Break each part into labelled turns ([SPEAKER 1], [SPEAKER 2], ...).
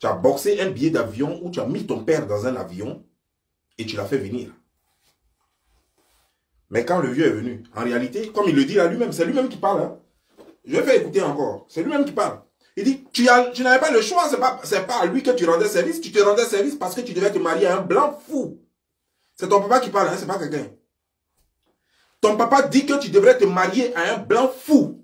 [SPEAKER 1] Tu as boxé un billet d'avion où tu as mis ton père dans un avion et tu l'as fait venir. Mais quand le vieux est venu, en réalité, comme il le dit à lui-même, c'est lui-même qui parle. Hein. Je vais faire écouter encore. C'est lui-même qui parle. Il dit, tu n'avais pas le choix, c'est pas à lui que tu rendais service. Tu te rendais service parce que tu devais te marier à un blanc fou. C'est ton papa qui parle, hein, c'est pas quelqu'un. Ton papa dit que tu devrais te marier à un blanc fou.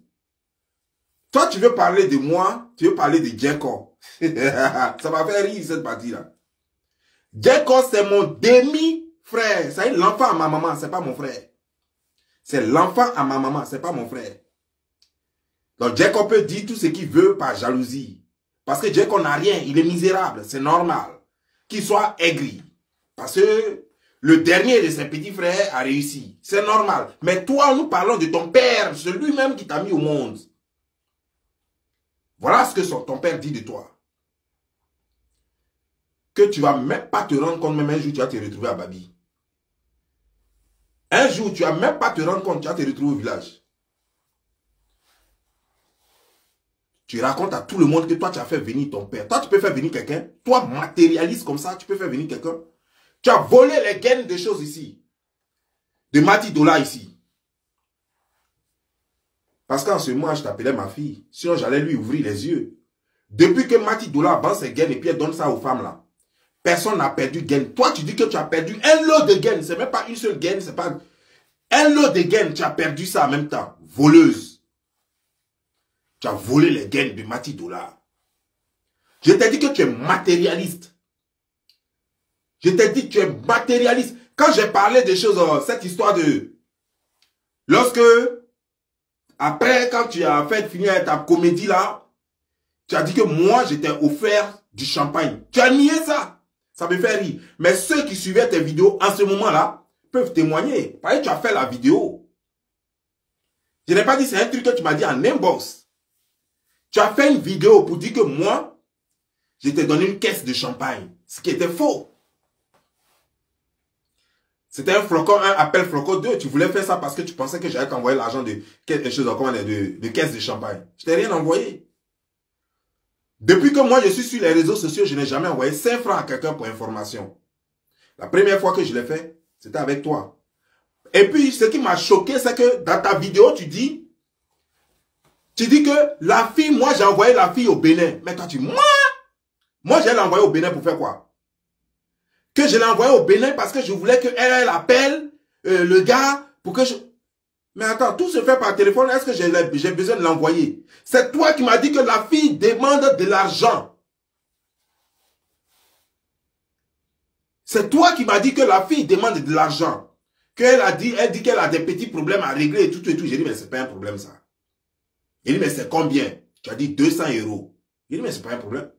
[SPEAKER 1] Toi, tu veux parler de moi, tu veux parler de Jacob. Ça m'a fait rire cette partie-là. Jacob, c'est mon demi-frère. C'est l'enfant à ma maman, c'est pas mon frère. C'est l'enfant à ma maman, c'est pas mon frère. Donc Jacob peut dire tout ce qu'il veut par jalousie. Parce que Jacob n'a rien, il est misérable, c'est normal. Qu'il soit aigri. Parce que le dernier de ses petits frères a réussi. C'est normal. Mais toi, nous parlons de ton père, celui-même qui t'a mis au monde. Voilà ce que ton père dit de toi. Que tu ne vas même pas te rendre compte, même un jour tu vas te retrouver à Babi. Un jour, tu ne vas même pas te rendre compte, tu vas te retrouver au village. Tu racontes à tout le monde que toi, tu as fait venir ton père. Toi, tu peux faire venir quelqu'un. Toi, matérialiste comme ça, tu peux faire venir quelqu'un. Tu as volé les gaines de choses ici. De Mati Dola ici. Parce qu'en ce moment, je t'appelais ma fille. Sinon, j'allais lui ouvrir les yeux. Depuis que Mati Dola vend ses gaines et puis elle donne ça aux femmes là. Personne n'a perdu gaine. Toi, tu dis que tu as perdu un lot de gaines. C'est même pas une seule gaine. C'est pas un lot de gaines. Tu as perdu ça en même temps. Voleuse. Tu as volé les gaines de Mati Dola. Je t'ai dit que tu es matérialiste. Je t'ai dit que tu es matérialiste. Quand j'ai parlé des choses, cette histoire de... Lorsque, après, quand tu as fait finir ta comédie là, tu as dit que moi, je t'ai offert du champagne. Tu as nié ça. Ça me fait rire. Mais ceux qui suivaient tes vidéos en ce moment-là peuvent témoigner. Parce que tu as fait la vidéo. Je n'ai pas dit, c'est un truc que tu m'as dit en inbox. Tu as fait une vidéo pour dire que moi, je t'ai donné une caisse de champagne. Ce qui était faux. C'était un flocon 1, appel flocon 2. Tu voulais faire ça parce que tu pensais que j'allais t'envoyer l'argent de quelque chose de caisse de champagne. Je t'ai rien envoyé. Depuis que moi je suis sur les réseaux sociaux, je n'ai jamais envoyé 5 francs à quelqu'un pour information. La première fois que je l'ai fait, c'était avec toi. Et puis, ce qui m'a choqué, c'est que dans ta vidéo, tu dis que la fille, moi j'ai envoyé la fille au Bénin. Mais toi tu dis, moi j'ai l'envoyé au Bénin pour faire quoi? Que je l'ai envoyé au Bénin parce que je voulais qu'elle appelle le gars pour que je... Mais attends, tout se fait par téléphone, est-ce que j'ai besoin de l'envoyer? C'est toi qui m'as dit que la fille demande de l'argent. C'est toi qui m'as dit que la fille demande de l'argent. Elle dit qu'elle a des petits problèmes à régler et tout et tout. J'ai dit, mais c'est pas un problème ça. Il dit, mais c'est combien? Tu as dit 200 €. Il dit, mais c'est pas un problème.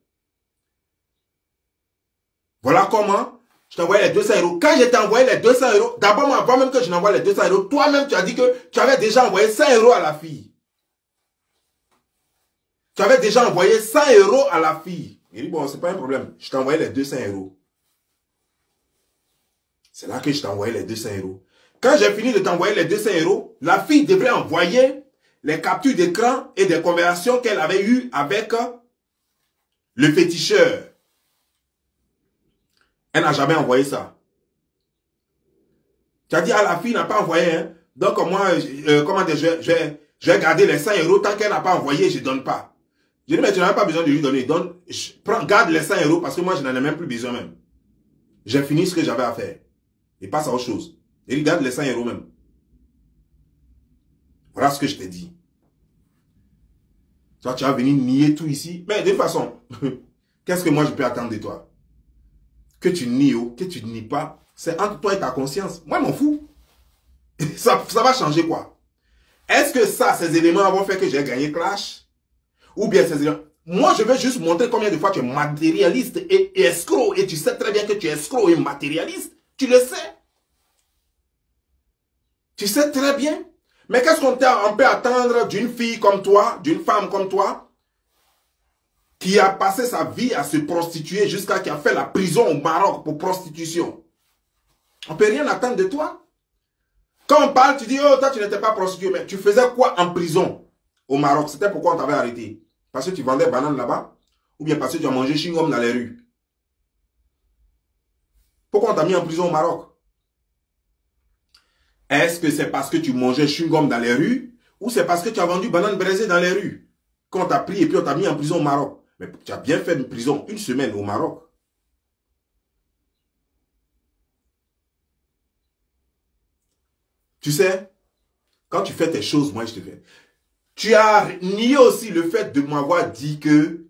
[SPEAKER 1] Voilà comment je t'ai envoyé les 200 €. Quand je t'ai envoyé les 200 €, d'abord, moi, avant même que je n'envoie les 200 €, toi-même, tu as dit que tu avais déjà envoyé 100 € à la fille. Tu avais déjà envoyé 100 € à la fille. Il dit, bon, c'est pas un problème. Je t'ai envoyé les 200 €. C'est là que je t'ai envoyé les 200 €. Quand j'ai fini de t'envoyer les 200 €, la fille devrait envoyer les captures d'écran et des conversations qu'elle avait eues avec le féticheur. Elle n'a jamais envoyé ça. Tu as dit, ah, la fille n'a pas envoyé. Hein? Donc, moi, comment dire, je vais garder les 100 € tant qu'elle n'a pas envoyé, je ne donne pas. Je dis, mais tu n'as pas besoin de lui donner. Donc, garde les 100 € parce que moi, je n'en ai même plus besoin même. J'ai fini ce que j'avais à faire. Et passe à autre chose. Et regarde les 100 € même. Voilà ce que je t'ai dit. Toi, tu vas venir nier tout ici. Mais de toute façon, qu'est-ce que moi je peux attendre de toi? Que tu nies ou que tu ne nies pas, c'est entre toi et ta conscience. Moi, je m'en fous. Ça va changer quoi? Est-ce que ça, ces éléments vont faire que j'ai gagné Clash? Ou bien ces éléments... Moi, je veux juste montrer combien de fois tu es matérialiste et escroc. Et tu sais très bien que tu es escroc et matérialiste. Tu le sais. Tu sais très bien. Mais qu'est-ce qu'on peut attendre d'une fille comme toi, d'une femme comme toi, qui a passé sa vie à se prostituer jusqu'à qui a fait la prison au Maroc pour prostitution? On ne peut rien attendre de toi. Quand on parle, tu dis, oh, toi, tu n'étais pas prostituée, mais tu faisais quoi en prison au Maroc? C'était pourquoi on t'avait arrêté? Parce que tu vendais bananes là-bas? Ou bien parce que tu as mangé chewing-gum dans les rues? Pourquoi on t'a mis en prison au Maroc? Est-ce que c'est parce que tu mangeais chewing-gum dans les rues? Ou c'est parce que tu as vendu banane braisée dans les rues? Quand on t'a pris et puis on t'a mis en prison au Maroc. Mais tu as bien fait une prison, une semaine au Maroc. Tu sais, quand tu fais tes choses, moi je te fais. Tu as nié aussi le fait de m'avoir dit que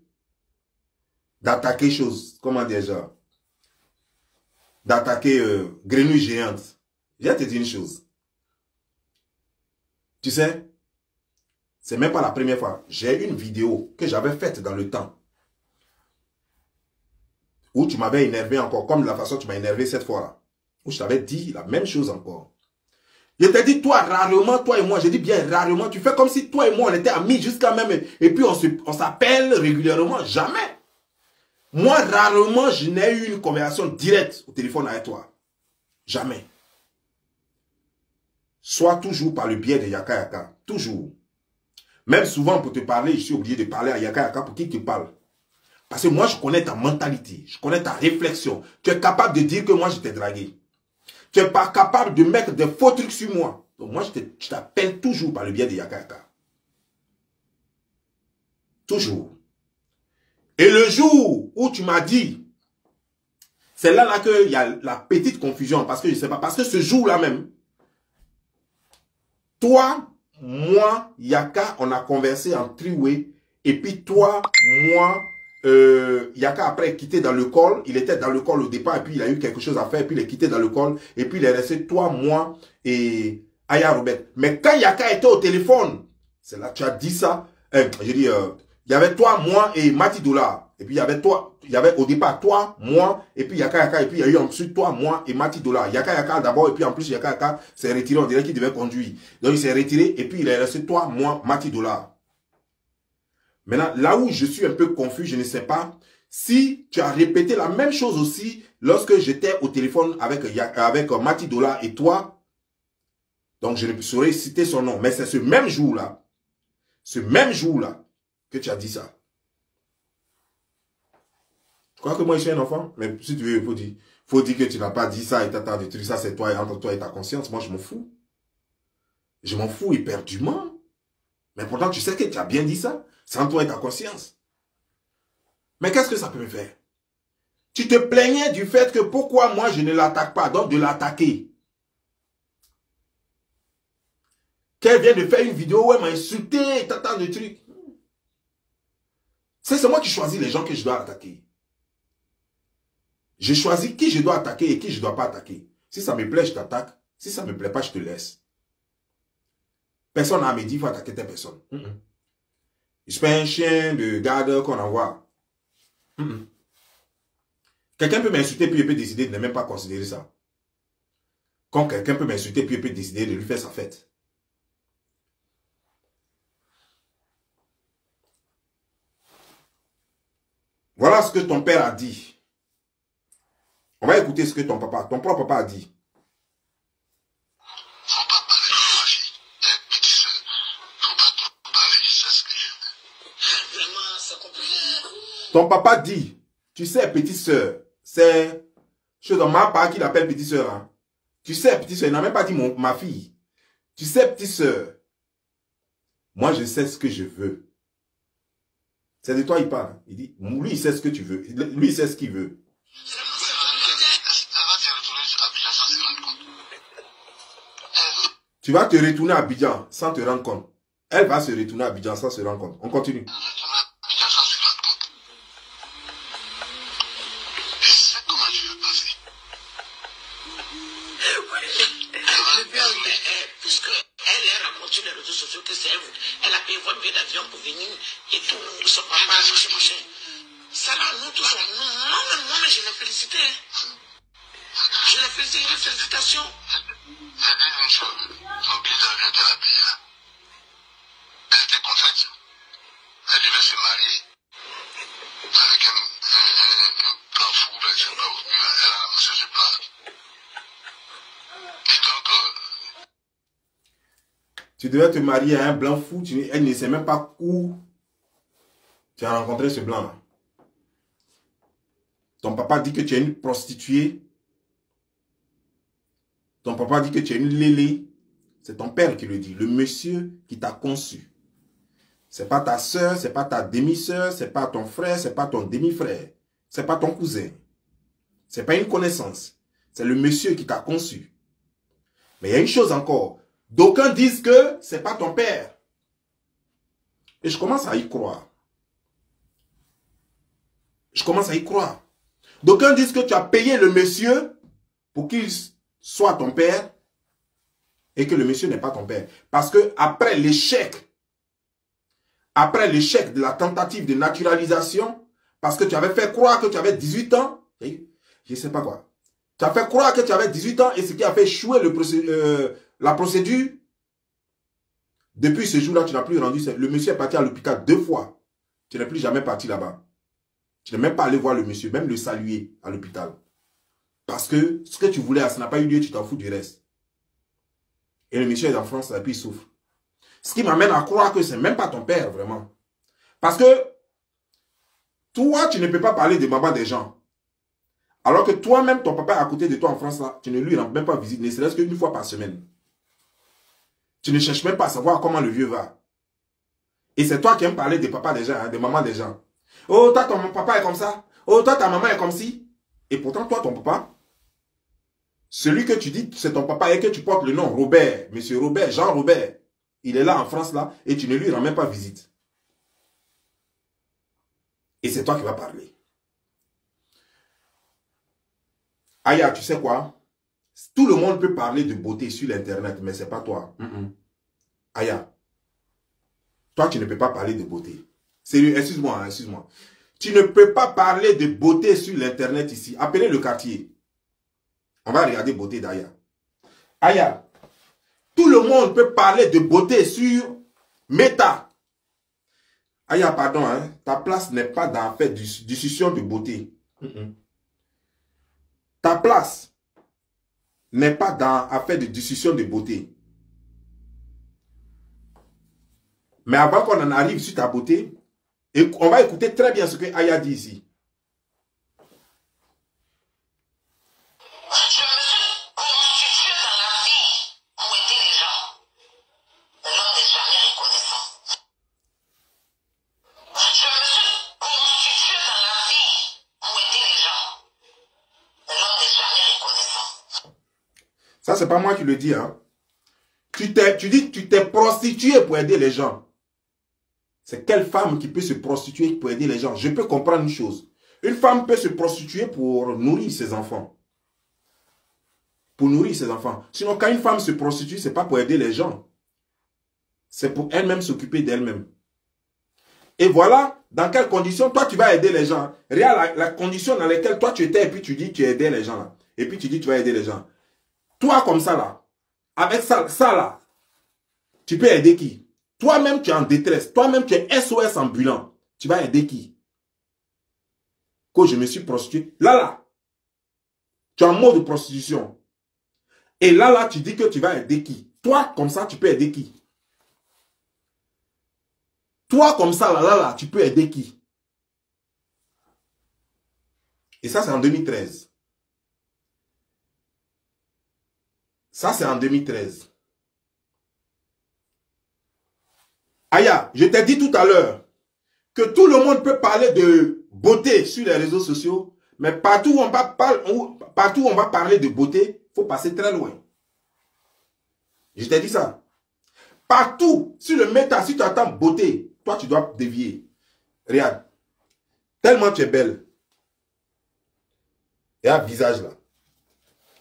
[SPEAKER 1] d'attaquer chose, comment déjà, d'attaquer grenouille géante. Je vais te dire une chose. Tu sais, c'est même pas la première fois. J'ai une vidéo que j'avais faite dans le temps. Où tu m'avais énervé encore, comme de la façon dont tu m'as énervé cette fois-là. Où je t'avais dit la même chose encore. Je t'ai dit, toi, rarement, toi et moi, je dis bien rarement, tu fais comme si toi et moi, on était amis jusqu'à même, et puis on s'appelle régulièrement. Jamais. Moi, rarement, je n'ai eu une conversation directe au téléphone avec toi. Jamais. Soit toujours par le biais de Yaka Yaka. Toujours. Même souvent, pour te parler, je suis obligé de parler à Yaka Yaka pour qu'il te parle. Parce que moi, je connais ta mentalité. Je connais ta réflexion. Tu es capable de dire que moi, je t'ai dragué. Tu n'es pas capable de mettre des faux trucs sur moi. Donc moi, je t'appelle toujours par le biais de Yaka Yaka. Toujours. Et le jour où tu m'as dit, c'est là qu'il y a la petite confusion. Parce que je ne sais pas. Parce que ce jour-là même, toi, moi, Yaka, on a conversé en three-way. Et puis toi, moi, Yaka après est quitté dans le call. Il était dans le call au départ. Et puis il a eu quelque chose à faire. Et puis il est quitté dans le call. Et puis il est resté toi, moi et Aya Robert. Mais quand Yaka était au téléphone, c'est là que tu as dit ça. J'ai dit, il y avait toi, moi et Mati Dola. Et puis il y avait toi, il y avait au départ toi, moi, et puis Yaka Yaka. Et puis il y a eu ensuite toi, moi et Mati Dola. Yaka Yaka d'abord. Et puis en plus Yaka Yaka s'est retiré. On dirait qu'il devait conduire. Donc il s'est retiré. Et puis il est resté toi, moi, Mati Dola. Maintenant, là où je suis un peu confus, je ne sais pas si tu as répété la même chose aussi lorsque j'étais au téléphone avec Mati Dola et toi. Donc, je ne saurais citer son nom. Mais c'est ce même jour-là que tu as dit ça. Tu crois que moi, je suis un enfant? Mais si tu veux, il faut dire que tu n'as pas dit ça et t'as des trucs. Ça, c'est toi, entre toi et ta conscience. Moi, je m'en fous. Je m'en fous éperdument. Mais pourtant, tu sais que tu as bien dit ça. Sans toi et ta conscience. Mais qu'est-ce que ça peut me faire? Tu te plaignais du fait que pourquoi moi je ne l'attaque pas, donc de l'attaquer. Qu'elle vient de faire une vidéo où elle m'a insulté, tant de trucs. C'est moi qui choisis les gens que je dois attaquer. Je choisis qui je dois attaquer et qui je ne dois pas attaquer. Si ça me plaît, je t'attaque. Si ça ne me plaît pas, je te laisse. Personne n'a à me dire qu'il faut attaquer telle personne. Je suis pas un chien de garde qu'on envoie. Quelqu'un peut m'insulter puis il peut décider de ne même pas considérer ça. Quand quelqu'un peut m'insulter puis il peut décider de lui faire sa fête. Voilà ce que ton père a dit. On va écouter ce que ton propre papa a dit. Ton papa dit, tu sais, petite soeur, c'est chose dans ma part qu'il appelle petite soeur. Hein. Tu sais, petite soeur, il n'a même pas dit ma fille. Tu sais, petite soeur, moi je sais ce que je veux. C'est de toi il parle. Il dit, lui il sait ce que tu veux. Lui il sait ce qu'il veut. Tu vas te retourner à Abidjan sans te rendre compte. Elle va se retourner à Abidjan sans se rendre compte. On continue. Tu devais te marier à un blanc fou, elle ne sait même pas où tu as rencontré ce blanc-là. Ton papa dit que tu es une prostituée. Ton papa dit que tu es une lélé. C'est ton père qui le dit. Le monsieur qui t'a conçu. C'est pas ta soeur, c'est pas ta demi-soeur, c'est pas ton frère, c'est pas ton demi-frère. C'est pas ton cousin. C'est pas une connaissance. C'est le monsieur qui t'a conçu. Mais il y a une chose encore. D'aucuns disent que c'est pas ton père. Et je commence à y croire. Je commence à y croire. D'aucuns disent que tu as payé le monsieur pour qu'il soit ton père et que le monsieur n'est pas ton père. Parce que après l'échec de la tentative de naturalisation, parce que tu avais fait croire que tu avais 18 ans, je ne sais pas quoi. Tu as fait croire que tu avais 18 ans et ce qui a fait échouer la procédure, depuis ce jour-là, tu n'as plus rendu. Le monsieur est parti à l'hôpital 2 fois. Tu n'es plus jamais parti là-bas. Tu n'es même pas allé voir le monsieur, même le saluer à l'hôpital. Parce que ce que tu voulais, ça n'a pas eu lieu, tu t'en fous du reste. Et le monsieur est en France, et puis il souffre. Ce qui m'amène à croire que ce n'est même pas ton père, vraiment. Parce que toi, tu ne peux pas parler de maman des gens. Alors que toi-même, ton papa est à côté de toi en France, là, tu ne lui rends même pas visite, ne serait-ce qu'une fois par semaine. Tu ne cherches même pas à savoir comment le vieux va. Et c'est toi qui aimes parler des papas des gens, hein, des mamans des gens. Oh, toi, ton papa est comme ça. Oh, toi, ta maman est comme ci. Et pourtant, toi, ton papa, celui que tu dis, c'est ton papa et que tu portes le nom Robert, monsieur Robert, Jean Robert, il est là en France, là, et tu ne lui rends même pas visite. Et c'est toi qui vas parler. Aya, tu sais quoi? Tout le monde peut parler de beauté sur l'internet, mais c'est pas toi. Aya, toi, tu ne peux pas parler de beauté. Sérieux, excuse-moi, hein, excuse-moi. Tu ne peux pas parler de beauté sur l'internet ici. Appelez le quartier. On va regarder beauté d'Aya. Aya, tout le monde peut parler de beauté sur Meta. Aya, pardon, hein, ta place n'est pas dans la discussion de beauté. Ta place n'est pas dans affaire de discussion de beauté. Mais avant qu'on en arrive sur ta beauté, et on va écouter très bien ce que Aya dit ici.
[SPEAKER 2] Je me suis constitué dans la vie pour aider les gens. Mais l'homme n'est jamais reconnaissant. Je me suis constitué dans la vie pour aider les gens. Mais l'homme n'est jamais reconnaissant.
[SPEAKER 1] Ça, c'est pas moi qui le dis, hein. Tu dis que tu t'es prostitué pour aider les gens. C'est quelle femme qui peut se prostituer pour aider les gens? Je peux comprendre une chose. Une femme peut se prostituer pour nourrir ses enfants. Pour nourrir ses enfants. Sinon, quand une femme se prostitue, ce n'est pas pour aider les gens. C'est pour elle-même s'occuper d'elle-même. Et voilà dans quelles conditions toi tu vas aider les gens. Regarde la condition dans laquelle toi tu étais et puis tu dis que tu aidais les gens là. Et puis tu dis que tu vas aider les gens. Toi comme ça là, avec ça là, tu peux aider qui? Toi-même, tu es en détresse. Toi-même, tu es SOS ambulant. Tu vas aider qui? Quand je me suis prostitué. Là, tu es en mode de prostitution. Et là, tu dis que tu vas aider qui? Toi, comme ça, tu peux aider qui? Toi, comme ça, là, tu peux aider qui? Et ça, c'est en 2013. Ça, c'est en 2013. Aya, je t'ai dit tout à l'heure que tout le monde peut parler de beauté sur les réseaux sociaux, mais partout où on va parler de beauté, il faut passer très loin. Je t'ai dit ça. Partout sur le méta, si tu attends beauté, toi tu dois dévier. Regarde, tellement tu es belle. Regarde le visage là.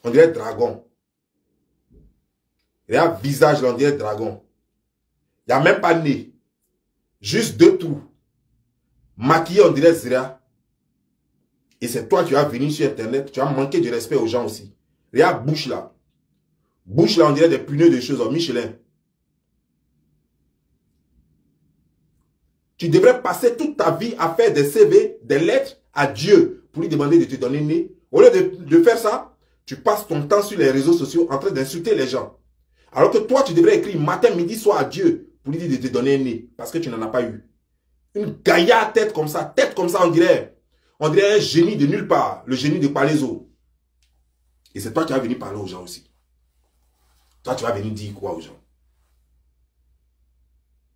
[SPEAKER 1] On dirait dragon. Regarde le visage là, on dirait dragon. Il n'y a même pas de nez. Juste 2 trous. Maquillé, on dirait Zira. Et c'est toi qui vas venir sur Internet. Tu vas manquer de respect aux gens aussi. Regarde bouche là. Bouche là, on dirait des pneus de choses en Michelin. Tu devrais passer toute ta vie à faire des CV, des lettres à Dieu pour lui demander de te donner un nez. Au lieu de faire ça, tu passes ton temps sur les réseaux sociaux en train d'insulter les gens. Alors que toi, tu devrais écrire matin, midi, soir à Dieu pour lui dire de te donner un nez. Parce que tu n'en as pas eu. Une gaillarde tête comme ça, on On dirait un génie de nulle part. Le génie de Palaiso. Et c'est toi qui vas venir parler aux gens aussi. Toi, tu vas venir dire quoi aux gens?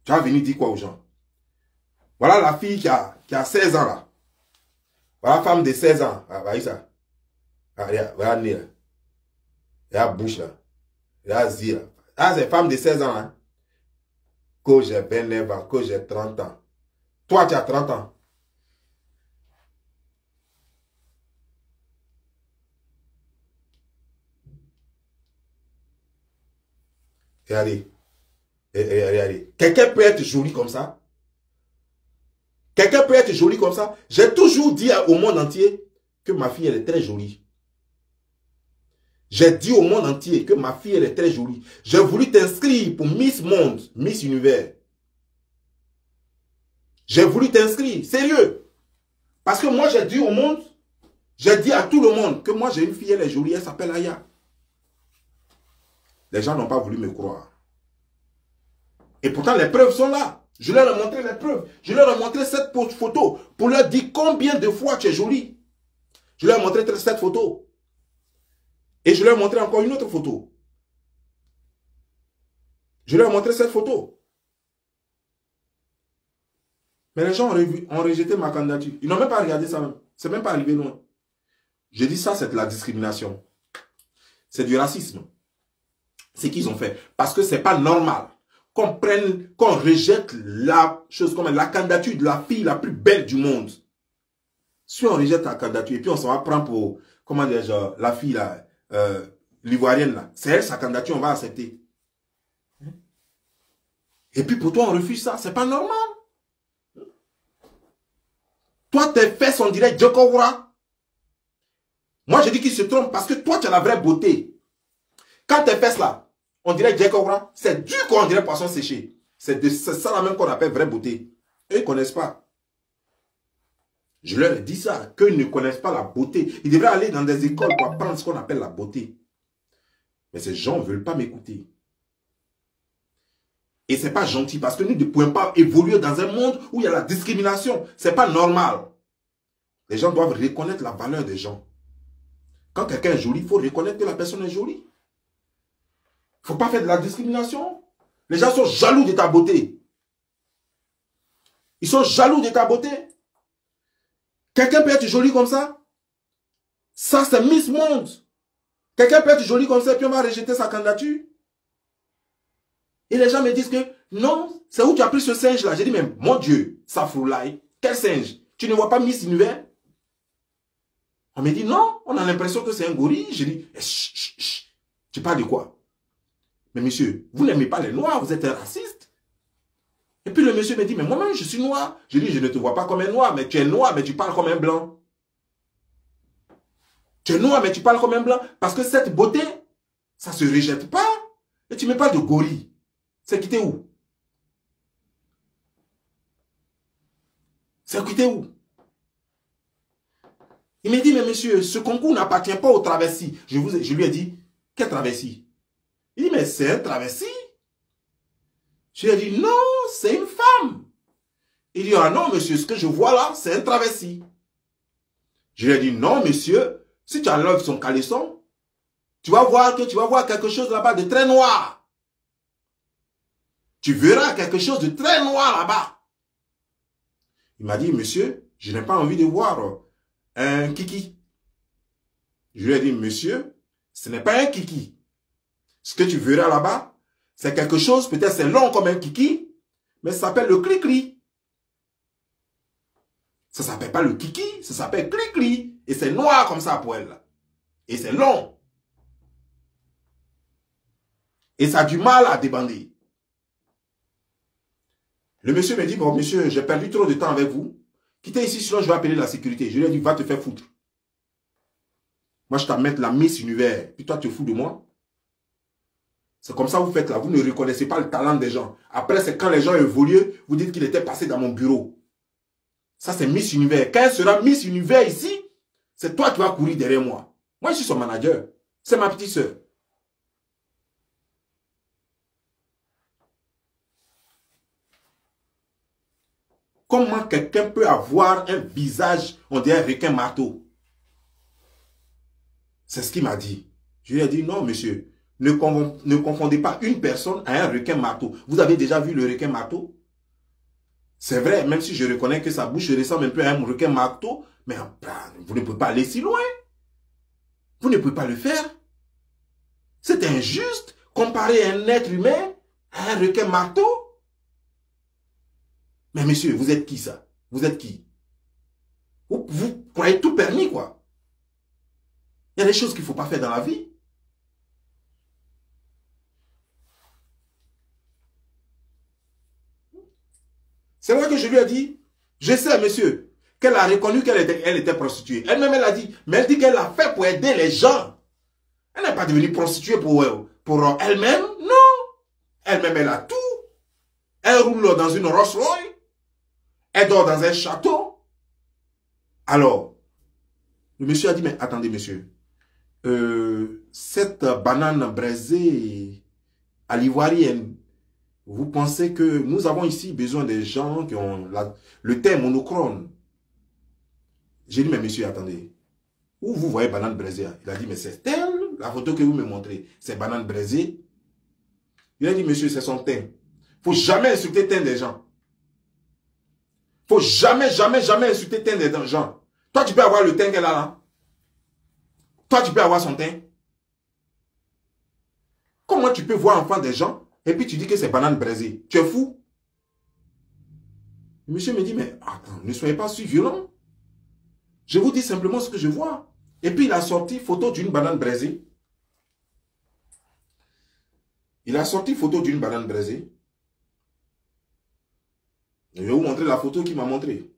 [SPEAKER 1] Tu vas venir dire quoi aux gens? Voilà la fille qui a 16 ans là. Voilà la femme de 16 ans. Ah, voyez ça. Ah, regarde le nez là. Regarde la bouche là. Regarde les yeux là. Ah, c'est femme de 16 ans hein. Que j'ai 29 ans, que j'ai 30 ans. Toi, tu as 30 ans. Regardez. Regardez. Quelqu'un peut être joli comme ça? Quelqu'un peut être joli comme ça? J'ai toujours dit au monde entier que ma fille, elle est très jolie. J'ai dit au monde entier que ma fille, elle est très jolie. J'ai voulu t'inscrire pour Miss Monde, Miss Univers. J'ai voulu t'inscrire, sérieux. Parce que moi, j'ai dit au monde, j'ai dit à tout le monde que moi, j'ai une fille, elle est jolie, elle s'appelle Aya. Les gens n'ont pas voulu me croire. Et pourtant, les preuves sont là. Je leur ai montré les preuves. Je leur ai montré cette photo pour leur dire combien de fois tu es jolie. Je leur ai montré cette photo. Et je leur ai montré encore une autre photo. Je leur ai montré cette photo. Mais les gens ont rejeté ma candidature. Ils n'ont même pas regardé ça même. C'est même pas arrivé loin. Je dis ça, c'est de la discrimination. C'est du racisme. C'est qu'ils ont fait. Parce que c'est pas normal qu'on rejette la chose comme la candidature de la fille la plus belle du monde. Si on rejette la candidature et puis on s'en va prendre pour, comment dire, genre, la fille là, l'ivoirienne là, c'est elle sa candidature, on va accepter. Et puis pour toi on refuse ça, c'est pas normal. Toi tes fesses on dirait Djokowra. Moi je dis qu'il se trompe parce que toi tu as la vraie beauté. Quand tes fesses là, on dirait Djokowra, c'est dur qu'on dirait poisson séché. C'est ça la même qu'on appelle vraie beauté. Eux ils ne connaissent pas. Je leur ai dit ça, qu'ils ne connaissent pas la beauté. Ils devraient aller dans des écoles pour apprendre ce qu'on appelle la beauté. Mais ces gens ne veulent pas m'écouter. Et ce n'est pas gentil parce que nous ne pouvons pas évoluer dans un monde où il y a la discrimination. Ce n'est pas normal. Les gens doivent reconnaître la valeur des gens. Quand quelqu'un est joli, il faut reconnaître que la personne est jolie. Il ne faut pas faire de la discrimination. Les gens sont jaloux de ta beauté. Ils sont jaloux de ta beauté. Quelqu'un peut être joli comme ça. Ça, c'est Miss Monde. Quelqu'un peut être joli comme ça et puis on va rejeter sa candidature. Et les gens me disent que non, c'est où tu as pris ce singe-là. J'ai dit, mais mon Dieu, ça foulaille. Quel singe? Tu ne vois pas Miss Univers? On me dit, non, on a l'impression que c'est un gorille. J'ai dit, chut, chut, chut. Tu parles de quoi? Mais monsieur, vous n'aimez pas les noirs, vous êtes un raciste. Et puis le monsieur me dit, mais moi-même, je suis noir. Je dis, je ne te vois pas comme un noir, mais tu es noir, mais tu parles comme un blanc. Tu es noir, mais tu parles comme un blanc. Parce que cette beauté, ça ne se rejette pas. Et tu me parles de gorille. C'est quitté où? C'est quitté où? Il me dit, mais monsieur, ce concours n'appartient pas aux travestis. Je lui ai dit, quel travesti? Il dit, mais c'est un travesti. Je lui ai dit, non, c'est une femme. Il dit, ah non, monsieur, ce que je vois là, c'est un travesti. Je lui ai dit, non, monsieur, si tu enlèves son caleçon, tu vas voir quelque chose là-bas de très noir. Tu verras quelque chose de très noir là-bas. Il m'a dit, monsieur, je n'ai pas envie de voir un kiki. Je lui ai dit, monsieur, ce n'est pas un kiki. Ce que tu verras là-bas, c'est quelque chose, peut-être c'est long comme un kiki, mais ça s'appelle le cri-cri. Ça ne s'appelle pas le kiki, ça s'appelle cri-cri. Et c'est noir comme ça à poil. Et c'est long. Et ça a du mal à débander. Le monsieur me dit, bon monsieur, j'ai perdu trop de temps avec vous. Quittez ici, sinon je vais appeler la sécurité. Je lui ai dit, va te faire foutre. Moi, je t'amène la Miss Univers. Puis toi, tu te fous de moi. C'est comme ça que vous faites là. Vous ne reconnaissez pas le talent des gens. Après, c'est quand les gens évoluent, vous dites qu'il était passé dans mon bureau. Ça, c'est Miss Univers. Quand elle sera Miss Univers ici, c'est toi qui vas courir derrière moi. Moi, je suis son manager. C'est ma petite soeur. Comment quelqu'un peut avoir un visage, on dirait un requin marteau? C'est ce qu'il m'a dit. Je lui ai dit, non, monsieur, ne confondez pas une personne à un requin marteau. Vous avez déjà vu le requin marteau? C'est vrai, même si je reconnais que sa bouche ressemble un peu à un requin marteau, mais vous ne pouvez pas aller si loin. Vous ne pouvez pas le faire. C'est injuste comparer un être humain à un requin marteau. Mais monsieur, vous êtes qui ça? Vous êtes qui? Vous croyez tout permis, quoi. Il y a des choses qu'il ne faut pas faire dans la vie. C'est vrai que je lui ai dit, je sais, monsieur, qu'elle a reconnu qu'elle était prostituée. Elle-même, elle a dit, mais elle dit qu'elle l'a fait pour aider les gens. Elle n'est pas devenue prostituée pour elle-même, non. Elle-même, elle a tout. Elle roule dans une Rolls Royce. Elle dort dans un château. Alors, le monsieur a dit, mais attendez, monsieur, cette banane braisée à l'ivoirienne, vous pensez que nous avons ici besoin des gens qui ont le teint monochrome? J'ai dit, mais monsieur, attendez, où vous voyez banane braisée? Il a dit, mais c'est elle, la photo que vous me montrez, c'est banane braisée. Il a dit, monsieur, c'est son teint. Il ne faut jamais insulter le teint des gens. Il ne faut jamais, jamais, jamais insulter le teint des gens. Toi, tu peux avoir le teint qu'elle a là. Toi, tu peux avoir son teint. Comment tu peux voir enfant des gens et puis tu dis que c'est banane braisée? Tu es fou? Le monsieur me dit, mais attends, ne soyez pas si violent. Je vous dis simplement ce que je vois. Et puis il a sorti photo d'une banane braisée. Il a sorti photo d'une banane braisée. Je vais vous montrer la photo qu'il m'a montrée.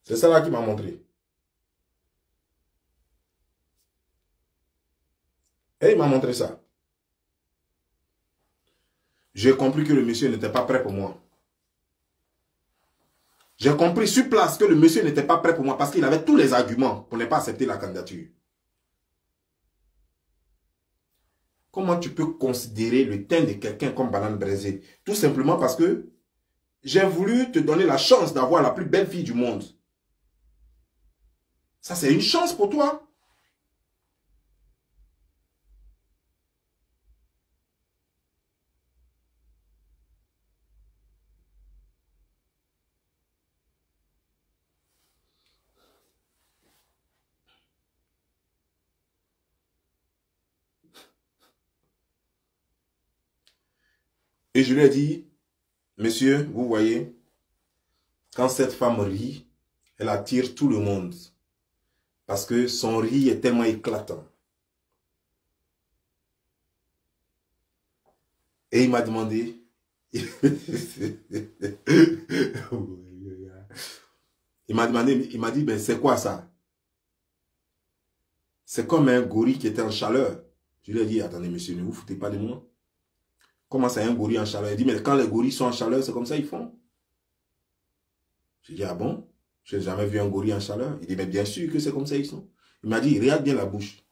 [SPEAKER 1] C'est ça là qu'il m'a montré. Et il m'a montré ça. J'ai compris que le monsieur n'était pas prêt pour moi. J'ai compris sur place que le monsieur n'était pas prêt pour moi parce qu'il avait tous les arguments pour ne pas accepter la candidature. Comment tu peux considérer le teint de quelqu'un comme banane braisée? Tout simplement parce que j'ai voulu te donner la chance d'avoir la plus belle fille du monde. Ça, c'est une chance pour toi. Et je lui ai dit, monsieur, vous voyez, quand cette femme rit, elle attire tout le monde. Parce que son rire est tellement éclatant. Et il m'a demandé, il m'a demandé, il m'a dit, ben c'est quoi ça? C'est comme un gorille qui était en chaleur. Je lui ai dit, attendez monsieur, ne vous foutez pas de moi. Comment ça, un gorille en chaleur? Il dit, mais quand les gorilles sont en chaleur, c'est comme ça ils font. J'ai dit, ah bon? Je n'ai jamais vu un gorille en chaleur. Il dit, mais bien sûr que c'est comme ça ils sont. Il m'a dit, regarde bien la bouche.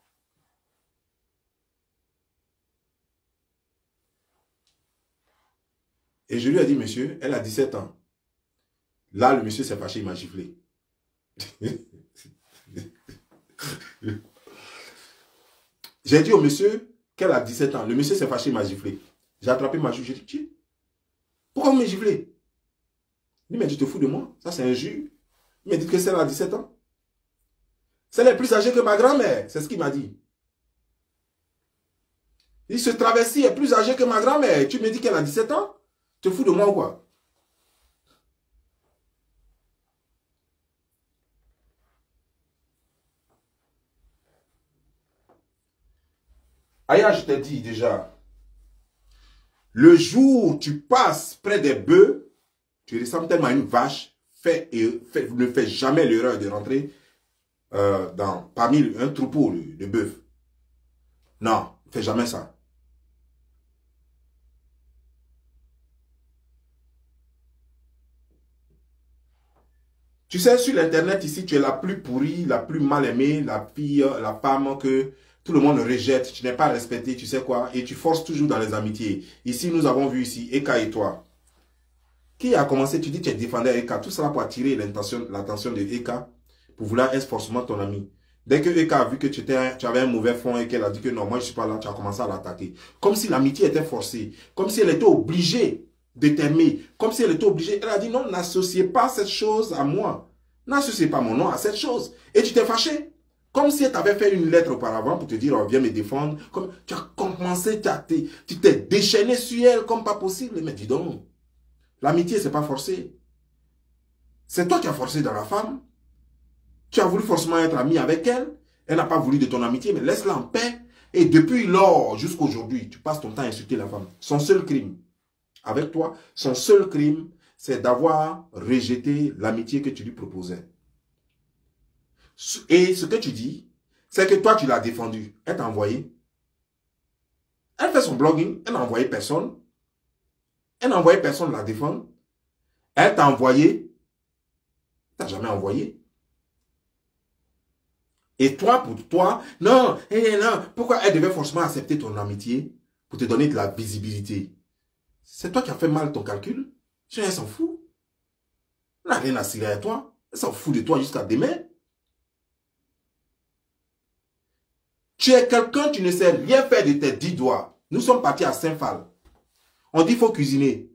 [SPEAKER 1] Et je lui ai dit, monsieur, elle a 17 ans. Là, le monsieur s'est fâché, il m'a giflé. J'ai dit au monsieur qu'elle a 17 ans. Le monsieur s'est fâché, il m'a giflé. J'ai attrapé ma joue, j'ai dit, tiens, pourquoi vous me giflez? Il m'a dit, tu te fous de moi? Ça, c'est injure. Il m'a dit que celle a 17 ans. Celle est plus âgée que ma grand-mère. C'est ce qu'il m'a dit. Il se travestit, est plus âgée que ma grand-mère. Tu me dis qu'elle a 17 ans? Tu te fous de moi ou quoi? Aya, je t'ai dit déjà. Le jour où tu passes près des bœufs, tu ressembles tellement à une vache. Ne fais jamais l'erreur de rentrer parmi un troupeau de bœufs. Non, ne fais jamais ça. Tu sais, sur l'internet ici, tu es la plus pourrie, la plus mal aimée, la fille, la femme que tout le monde rejette. Tu n'es pas respectée, tu sais quoi. Et tu forces toujours dans les amitiés. Ici, nous avons vu ici, Eka et toi. Qui a commencé, tu dis que tu es défendu à Eka. Tout cela pour attirer l'attention de Eka, pour vouloir être forcément ton ami. Dès que Eka a vu que tu avais un mauvais fond et qu'elle a dit que non, moi je ne suis pas là, tu as commencé à l'attaquer. Comme si l'amitié était forcée. Comme si elle était obligée de t'aimer. Comme si elle était obligée. Elle a dit non, n'associez pas cette chose à moi. N'associez pas mon nom à cette chose. Et tu t'es fâché. Comme si elle t'avait fait une lettre auparavant pour te dire, oh, viens me défendre. Comme, tu as commencé, tu t'es déchaîné sur elle comme pas possible. Mais dis donc, l'amitié, c'est pas forcé. C'est toi qui as forcé dans la femme. Tu as voulu forcément être ami avec elle. Elle n'a pas voulu de ton amitié, mais laisse-la en paix. Et depuis lors jusqu'à aujourd'hui, tu passes ton temps à insulter la femme. Son seul crime, avec toi, son seul crime, c'est d'avoir rejeté l'amitié que tu lui proposais. Et ce que tu dis, c'est que toi, tu l'as défendu. Elle t'a envoyé. Elle fait son blogging, elle n'a envoyé personne. Elle n'a envoyé personne la défendre. Elle t'a envoyé. Tu n'as jamais envoyé. Et toi, pour toi, non, non, pourquoi elle devait forcément accepter ton amitié pour te donner de la visibilité? C'est toi qui as fait mal ton calcul. Elle s'en fout. Elle n'a rien à cirer à toi. Elle s'en fout de toi jusqu'à demain. Tu es quelqu'un, tu ne sais rien faire de tes 10 doigts. Nous sommes partis à Saint-Phal. On dit qu'il faut cuisiner.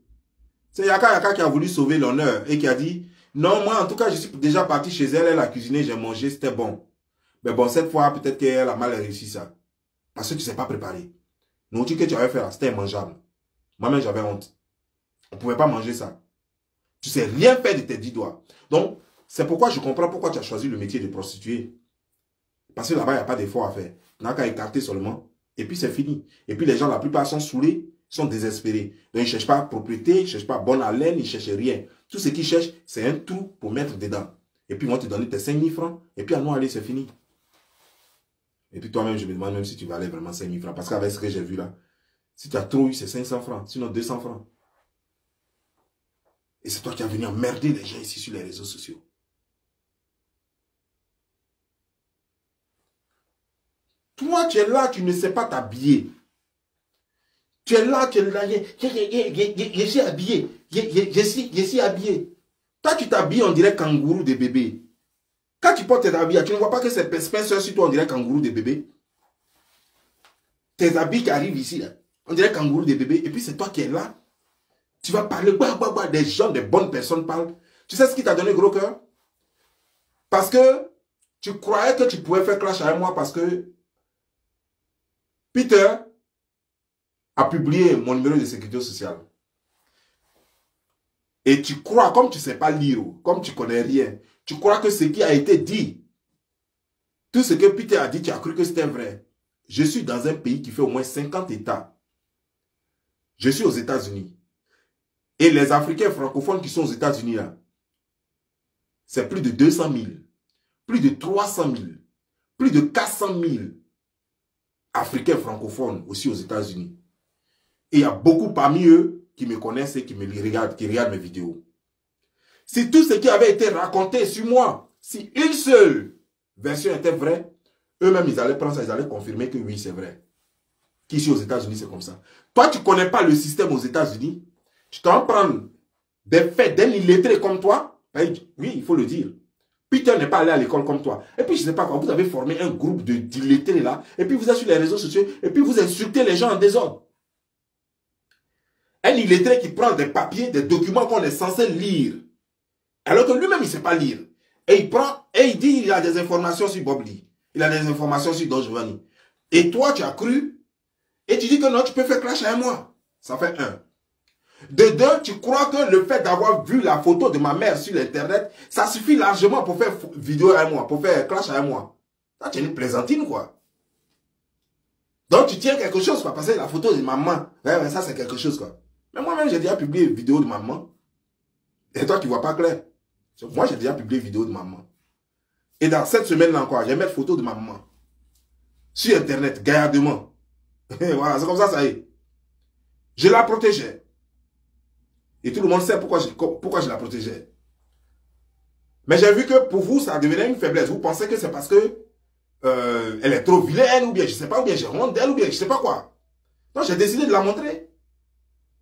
[SPEAKER 1] C'est Yaka qui a voulu sauver l'honneur et qui a dit, non, moi en tout cas, je suis déjà parti chez elle, elle a cuisiné, j'ai mangé, c'était bon. Mais bon, cette fois, peut-être qu'elle a mal réussi ça. Parce que tu ne sais pas préparer. Le truc que tu avais fait là, c'était immangeable. Moi-même, j'avais honte. On ne pouvait pas manger ça. Tu ne sais rien faire de tes 10 doigts. Donc, c'est pourquoi je comprends pourquoi tu as choisi le métier de prostituée. Parce que là-bas, il n'y a pas d'effort à faire. Tu n'as qu'à écarter seulement. Et puis, c'est fini. Et puis, les gens, la plupart sont saoulés, sont désespérés. Donc, ils ne cherchent pas propriété, ils ne cherchent pas bonne haleine, ils ne cherchent rien. Tout ce qu'ils cherchent, c'est un trou pour mettre dedans. Et puis, ils vont te donner tes 5 000 francs. Et puis, à nous, allez, c'est fini. Et puis toi-même, je me demande même si tu vas aller vraiment 5 000 francs. Parce qu'avec ce que j'ai vu là, si tu as trop eu, c'est 500 francs. Sinon 200 francs. Et c'est toi qui as venu emmerder les gens ici sur les réseaux sociaux. Toi, tu es là, tu ne sais pas t'habiller. Tu es là, je suis habillé. Je suis habillé. Toi, tu t'habilles, on dirait kangourou de bébé. Quand tu portes tes habits, tu ne vois pas que c'est Spencer sur toi, on dirait kangourou de bébé. Tes habits qui arrivent ici, là, on dirait kangourou de bébé. Et puis c'est toi qui es là. Tu vas parler, des gens, des bonnes personnes parlent. Tu sais ce qui t'a donné gros cœur? Parce que tu croyais que tu pouvais faire clash avec moi parce que Peter a publié mon numéro de sécurité sociale. Et tu crois, comme tu ne sais pas lire, comme tu ne connais rien, tu crois que ce qui a été dit, tout ce que Peter a dit, tu as cru que c'était vrai. Je suis dans un pays qui fait au moins 50 États. Je suis aux États-Unis. Et les Africains francophones qui sont aux États-Unis, là, c'est plus de 200 000, plus de 300 000, plus de 400 000 Africains francophones aussi aux États-Unis. Et il y a beaucoup parmi eux qui me connaissent et qui me regardent, qui regardent mes vidéos. Si tout ce qui avait été raconté sur moi, si une seule version était vraie, eux-mêmes, ils allaient prendre ça, ils allaient confirmer que oui, c'est vrai. Qu'ici aux États-Unis, c'est comme ça. Toi, tu ne connais pas le système aux États-Unis. Tu t'en prends des faits d'un illettré comme toi. Oui, il faut le dire. Peter n'est pas allé à l'école comme toi. Et puis, je ne sais pas quoi, vous avez formé un groupe d'illettrés là. Et puis, vous êtes sur les réseaux sociaux. Et puis, vous insultez les gens en désordre. Un illettré qui prend des papiers, des documents qu'on est censé lire. Alors que lui-même, il ne sait pas lire. Et il prend, et il dit, il a des informations sur Bob Lee. Il a des informations sur Don Giovanni. Et toi, tu as cru. Et tu dis que non, tu peux faire clash avec moi. Ça fait 1. De 2, tu crois que le fait d'avoir vu la photo de ma mère sur l'internet, ça suffit largement pour faire vidéo avec moi, pour faire clash avec moi. Ça, tu es une plaisantine, quoi. Donc, tu tiens quelque chose, quoi, parce que la photo de maman, ouais, ça, c'est quelque chose, quoi. Mais moi-même, j'ai déjà publié une vidéo de maman. Et toi, tu ne vois pas clair. Moi, j'ai déjà publié une vidéo de maman. Et dans cette semaine-là encore, je vais mettre photo de ma maman. Sur Internet, gaillardement. Voilà, c'est comme ça, ça y est. Je la protégeais. Et tout le monde sait pourquoi je la protégeais. Mais j'ai vu que pour vous, ça devenait une faiblesse. Vous pensez que c'est parce que elle est trop vilaine, ou bien je sais pas, ou bien j'ai honte d'elle, ou bien je sais pas quoi. Donc j'ai décidé de la montrer.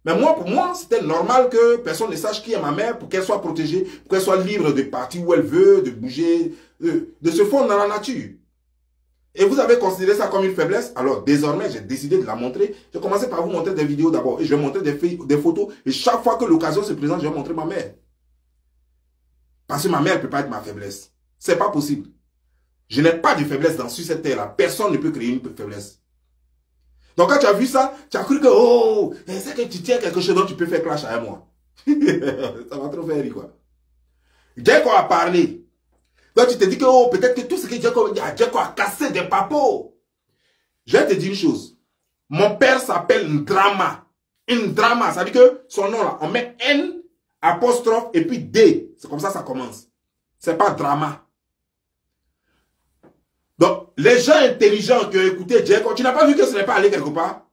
[SPEAKER 1] Mais moi, pour moi, c'était normal que personne ne sache qui est ma mère pour qu'elle soit protégée, pour qu'elle soit libre de partir où elle veut, de bouger, de se fondre dans la nature. Et vous avez considéré ça comme une faiblesse. Alors, désormais, j'ai décidé de la montrer. J'ai commencé par vous montrer des vidéos d'abord. Et je vais montrer des photos. Et chaque fois que l'occasion se présente, je vais montrer ma mère. Parce que ma mère ne peut pas être ma faiblesse. C'est pas possible. Je n'ai pas de faiblesse sur cette terre-là. Personne ne peut créer une faiblesse. Donc, quand tu as vu ça, tu as cru que, oh, c'est que tu tiens quelque chose dont tu peux faire clash avec moi. Ça va trop faire rire, quoi. Dès qu'on a parlé, donc tu te dis que, oh, peut-être que tout ce que Djeko a cassé des papos. Je vais te dire une chose. Mon père s'appelle Ndrama. Ndrama, ça veut dire que son nom là, on met N, apostrophe, et puis D. C'est comme ça ça commence. C'est pas drama. Donc, les gens intelligents qui ont écouté Djeko, tu n'as pas vu que ce n'est pas allé quelque part?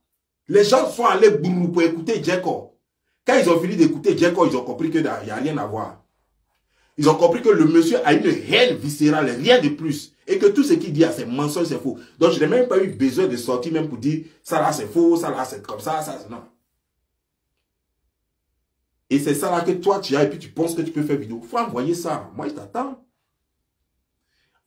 [SPEAKER 1] Les gens sont allés pour écouter Djeko. Quand ils ont fini d'écouter Djeko, ils ont compris qu'il n'y a rien à voir. Ils ont compris que le monsieur a une haine viscérale, rien de plus. Et que tout ce qu'il dit à ses mensonges, c'est faux. Donc, je n'ai même pas eu besoin de sortir même pour dire, ça là c'est faux, ça là c'est comme ça, non. Et c'est ça là que toi tu as et puis tu penses que tu peux faire vidéo. Il faut envoyer ça. Moi, je t'attends.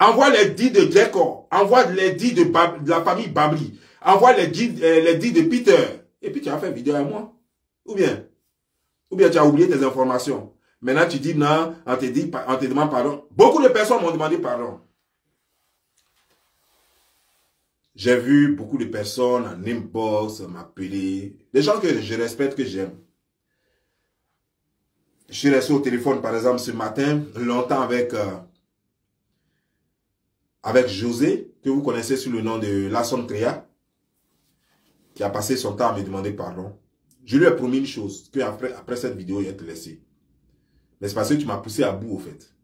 [SPEAKER 1] Envoie les dits de Djeko. Envoie les dits de la famille Babli. Envoie les dits de Peter. Et puis tu as fait vidéo à moi. Ou bien tu as oublié tes informations. Maintenant, tu dis non, on te demande pardon. Beaucoup de personnes m'ont demandé pardon. J'ai vu beaucoup de personnes en inbox m'appeler. Des gens que je respecte, que j'aime. Je suis resté au téléphone, par exemple, ce matin, longtemps avec José, que vous connaissez sous le nom de Lasson Créa, qui a passé son temps à me demander pardon. Je lui ai promis une chose, qu'après cette vidéo, il va te laisser. Mais c'est parce que tu m'as poussé à bout, au fait.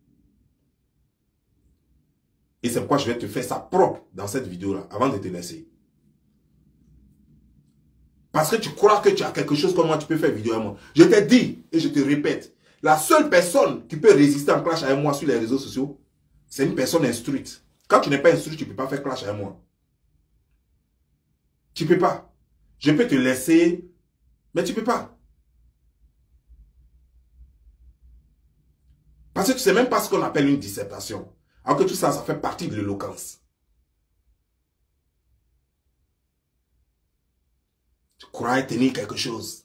[SPEAKER 1] Et c'est pourquoi je vais te faire ça propre dans cette vidéo-là, avant de te laisser. Parce que tu crois que tu as quelque chose comme moi, tu peux faire vidéo avec moi. Je t'ai dit, et je te répète, la seule personne qui peut résister en clash avec moi sur les réseaux sociaux, c'est une personne instruite. Quand tu n'es pas instruit, tu ne peux pas faire clash avec moi. Tu ne peux pas. Je peux te laisser, mais tu ne peux pas. Parce que tu ne sais même pas ce qu'on appelle une dissertation. Alors que tout ça, ça fait partie de l'éloquence. Tu crois tenir quelque chose.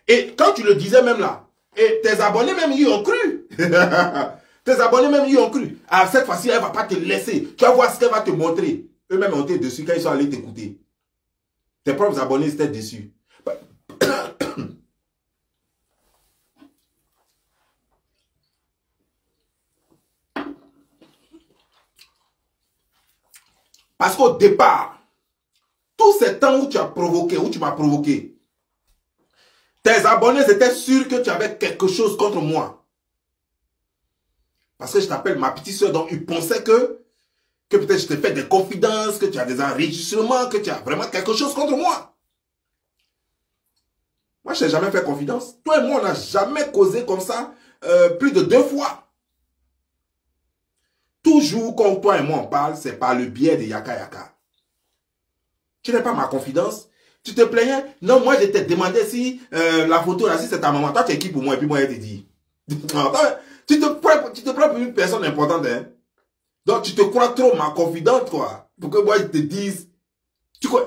[SPEAKER 1] Et quand tu le disais même là, et tes abonnés même y ont cru. Tes abonnés même y ont cru. Ah, cette fois-ci, elle ne va pas te laisser. Tu vas voir ce qu'elle va te montrer. Eux-mêmes ont été dessus quand ils sont allés t'écouter. Tes propres abonnés étaient déçus. Parce qu'au départ, tous ces temps où tu as provoqué, où tu m'as provoqué, tes abonnés étaient sûrs que tu avais quelque chose contre moi. Parce que je t'appelle ma petite soeur, donc ils pensaient que peut-être je te fais des confidences, que tu as des enregistrements, que tu as vraiment quelque chose contre moi. Moi, je n'ai jamais fait confidence. Toi et moi, on n'a jamais causé comme ça plus de 2 fois. Toujours quand toi et moi on parle, c'est par le biais de Yaka Yaka. Tu n'es pas ma confidence. Tu te plaignais? Non, moi je t'ai demandé si la photo là, si c'est ta maman. Toi tu es qui pour moi? Et puis moi elle te dit. Tu te prends pour une personne importante. Hein? Donc tu te crois trop ma confidente quoi. Pour que moi je te dise.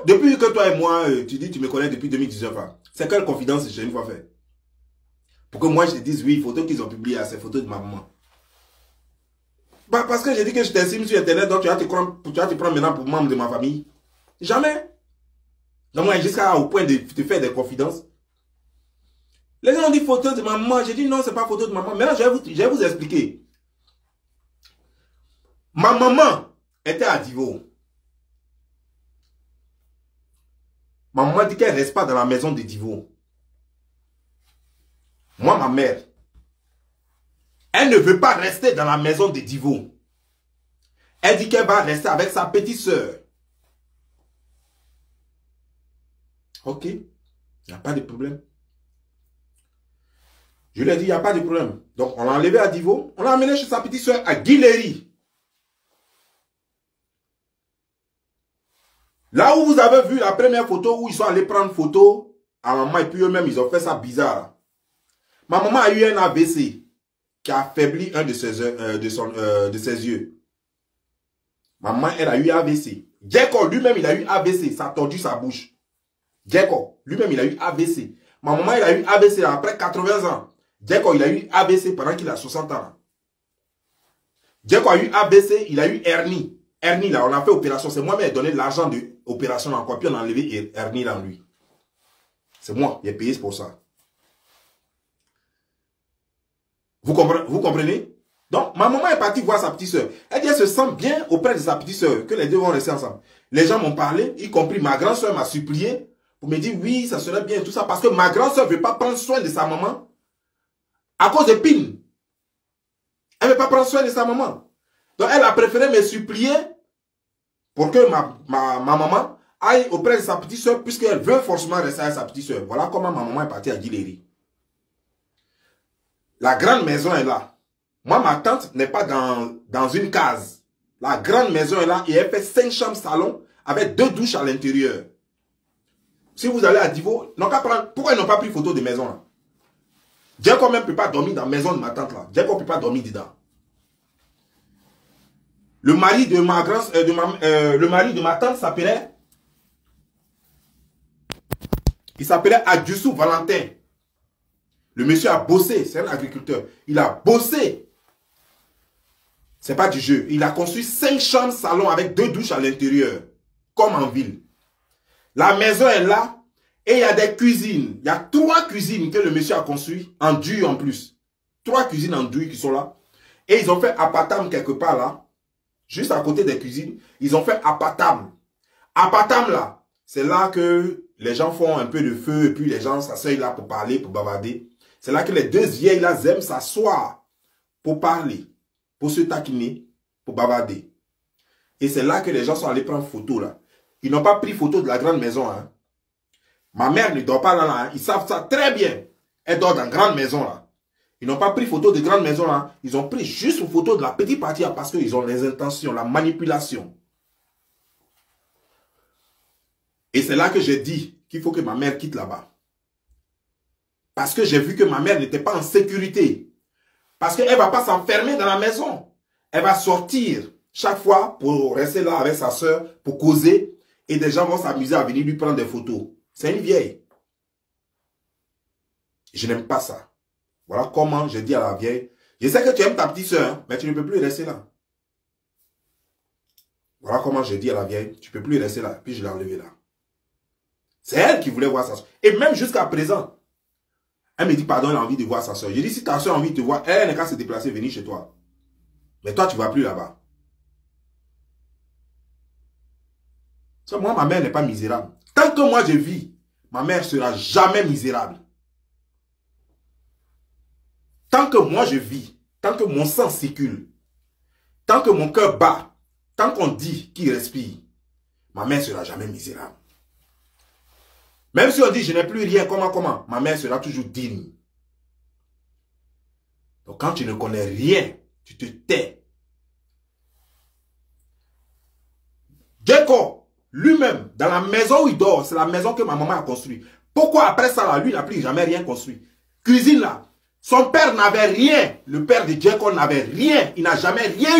[SPEAKER 1] Depuis que toi et moi, tu dis tu me connais depuis 2019. Hein? C'est quelle confidence j'ai une fois fait? Pour que moi je te dise oui, photos qu'ils ont publiées, c'est photos de ma maman. Bah, parce que j'ai dit que je t'estime sur Internet, donc tu vas te prendre maintenant pour membre de ma famille. Jamais. Donc moi, jusqu'à au point de te faire des confidences. Les gens ont dit photo de maman. J'ai dit non, c'est pas photo de maman. Maintenant, je vais vous expliquer. Ma maman était à Divo. Ma maman dit qu'elle ne reste pas dans la maison de Divo. Moi, ma mère, elle ne veut pas rester dans la maison de Divo. Elle dit qu'elle va rester avec sa petite soeur. Ok, il n'y a pas de problème. Je lui ai dit, il n'y a pas de problème. Donc, on l'a enlevé à Divo. On l'a amené chez sa petite soeur à Guiléry. Là où vous avez vu la première photo où ils sont allés prendre photo à maman et puis eux-mêmes, ils ont fait ça bizarre. Ma maman a eu un AVC qui a affaibli un de ses yeux. Maman, elle a eu AVC. Jacob lui-même, il a eu AVC. Ça a tordu sa bouche. Jacob lui-même, il a eu AVC. Ma maman, il a eu AVC après 80 ans. Jacob, il a eu AVC pendant qu'il a 60 ans. Jacob a eu AVC, il a eu hernie. Hernie, là, on a fait opération. C'est moi-même qui ai donné l'argent de l'opération encore. Puis on a enlevé hernie dans lui. C'est moi qui ai payé pour ça. Vous comprenez? Donc, ma maman est partie voir sa petite soeur. Elle dit, elle se sent bien auprès de sa petite soeur, que les deux vont rester ensemble. Les gens m'ont parlé, y compris ma grande soeur m'a supplié pour me dire, oui, ça serait bien et tout ça, parce que ma grande soeur ne veut pas prendre soin de sa maman à cause de Pin. Elle ne veut pas prendre soin de sa maman. Donc, elle a préféré me supplier pour que ma maman aille auprès de sa petite soeur, puisqu'elle veut forcément rester avec sa petite soeur. Voilà comment ma maman est partie à Guiléry. La grande maison est là. Moi, ma tante n'est pas dans une case. La grande maison est là et elle fait 5 chambres salon avec 2 douches à l'intérieur. Si vous allez à Divo, pourquoi ils n'ont pas pris photo de maison là? Jacob même ne peut pas dormir dans la maison de ma tante là. Jacob ne peut pas dormir dedans. Le mari de ma tante s'appelait, il s'appelait Adjoussou Valentin. Le monsieur a bossé, c'est un agriculteur. Il a bossé. C'est pas du jeu. Il a construit 5 chambres salon avec 2 douches à l'intérieur, comme en ville. La maison est là et il y a des cuisines. Il y a 3 cuisines que le monsieur a construit en dur en plus. 3 cuisines en dur qui sont là. Et ils ont fait apatam quelque part là. Juste à côté des cuisines, ils ont fait apatam. Apatam là, c'est là que les gens font un peu de feu et puis les gens s'asseyent là pour parler, pour bavarder. C'est là que les 2 vieilles là aiment s'asseoir pour parler, pour se taquiner, pour bavarder. Et c'est là que les gens sont allés prendre photo là. Ils n'ont pas pris photo de la grande maison. Hein. Ma mère ne dort pas là, là. Ils savent ça très bien. Elle dort dans la grande maison là. Ils n'ont pas pris photo de grande maison là. Ils ont pris juste une photo de la petite partie là parce qu'ils ont les intentions, la manipulation. Et c'est là que j'ai dit qu'il faut que ma mère quitte là-bas. Parce que j'ai vu que ma mère n'était pas en sécurité. Parce qu'elle ne va pas s'enfermer dans la maison. Elle va sortir chaque fois pour rester là avec sa soeur, pour causer. Et des gens vont s'amuser à venir lui prendre des photos. C'est une vieille. Je n'aime pas ça. Voilà comment je dis à la vieille. Je sais que tu aimes ta petite soeur, mais tu ne peux plus rester là. Voilà comment je dis à la vieille. Tu ne peux plus rester là. Puis je l'ai enlevé là. C'est elle qui voulait voir sa soeur. Et même jusqu'à présent. Elle me dit, pardon, elle a envie de voir sa soeur. Je dis, si ta soeur a envie de te voir, elle n'est qu'à se déplacer, venir chez toi. Mais toi, tu ne vas plus là-bas. Moi, ma mère n'est pas misérable. Tant que moi, je vis, ma mère ne sera jamais misérable. Tant que moi, je vis, tant que mon sang circule, tant que mon cœur bat, tant qu'on dit qu'il respire, ma mère ne sera jamais misérable. Même si on dit je n'ai plus rien, comment, ma mère sera toujours digne. Donc quand tu ne connais rien, tu te tais. Jacob, lui-même, dans la maison où il dort, c'est la maison que ma maman a construite. Pourquoi après ça, là, lui n'a plus jamais rien construit? Cuisine là, son père n'avait rien. Le père de Jacob n'avait rien. Il n'a jamais rien eu.